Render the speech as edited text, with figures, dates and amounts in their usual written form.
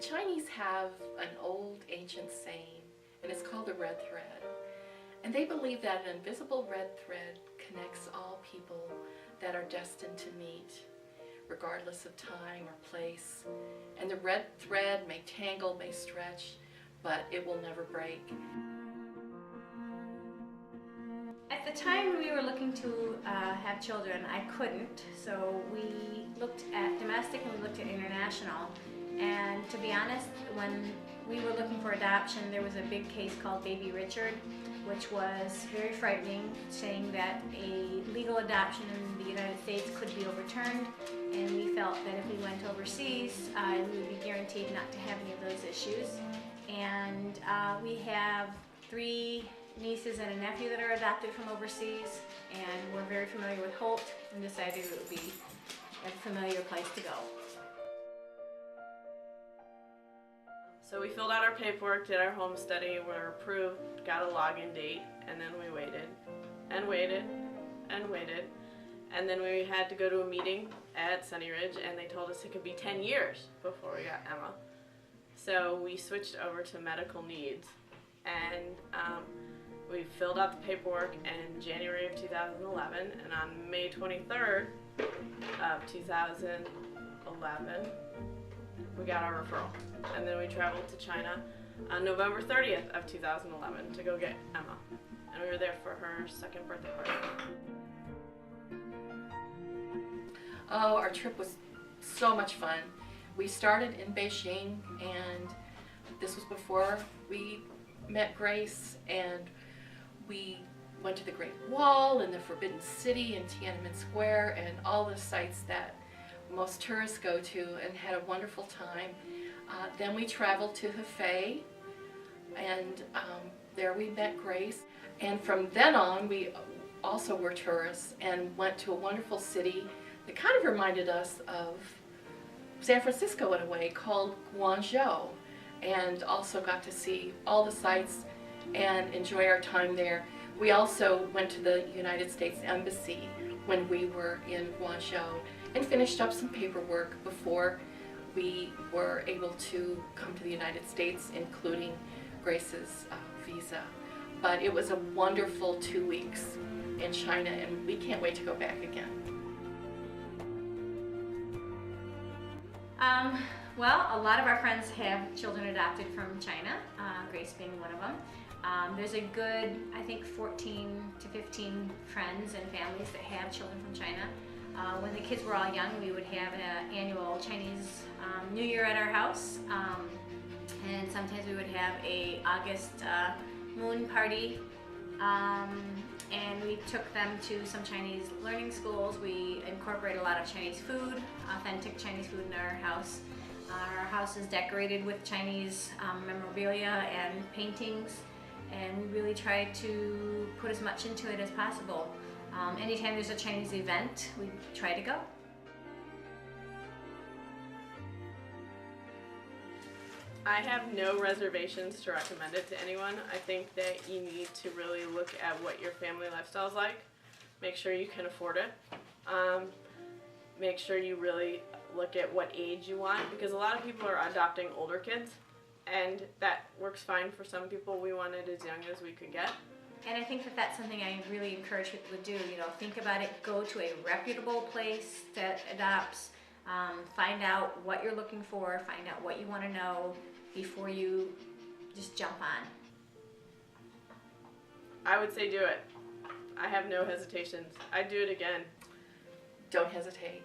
Chinese have an old ancient saying, and it's called the red thread. And they believe that an invisible red thread connects all people that are destined to meet, regardless of time or place. And the red thread may tangle, may stretch, but it will never break. At the time we were looking to have children, I couldn't, so we looked at domestic and we looked at international. And to be honest, when we were looking for adoption, there was a big case called Baby Richard, which was very frightening, saying that a legal adoption in the United States could be overturned, and we felt that if we went overseas, we would be guaranteed not to have any of those issues. And we have 3 nieces and a nephew that are adopted from overseas, and we're very familiar with Holt and decided it would be a familiar place to go. So we filled out our paperwork, did our home study, were approved, got a login date, and then we waited and waited and waited. And then we had to go to a meeting at Sunny Ridge, and they told us it could be 10 years before we got Emma. So we switched over to medical needs, and we filled out the paperwork in January of 2011, and on May 23rd of 2011, we got our referral. And then we traveled to China on November 30th of 2011 to go get Emma. And we were there for her 2nd birthday party. Oh, our trip was so much fun. We started in Beijing, and this was before we met Grace, and we went to the Great Wall and the Forbidden City and Tiananmen Square and all the sites that most tourists go to, and had a wonderful time. Then we traveled to Hefei, and there we met Grace. And from then on, we also were tourists and went to a wonderful city that kind of reminded us of San Francisco in a way, called Guangzhou, and also got to see all the sights and enjoy our time there. We also went to the United States Embassy when we were in Guangzhou and finished up some paperwork before we were able to come to the United States, including Grace's visa. But it was a wonderful 2 weeks in China, and we can't wait to go back again. Well, a lot of our friends have children adopted from China, Grace being one of them. There's a good, I think, 14 to 15 friends and families that have children from China. When the kids were all young, we would have an annual Chinese New Year at our house, and sometimes we would have a August moon party, and we took them to some Chinese learning schools. We incorporate a lot of Chinese food, authentic Chinese food in our house. Our house is decorated with Chinese memorabilia and paintings, and we really try to put as much into it as possible. Anytime there's a Chinese event, we try to go. I have no reservations to recommend it to anyone. I think that you need to really look at what your family lifestyle is like. Make sure you can afford it. Make sure you really look at what age you want, because a lot of people are adopting older kids, and that works fine for some people. We wanted as young as we could get. And I think that that's something I really encourage people to do. You know, think about it, go to a reputable place that adopts, find out what you're looking for, find out what you want to know before you just jump on. I would say do it. I have no hesitations. I'd do it again. Don't hesitate.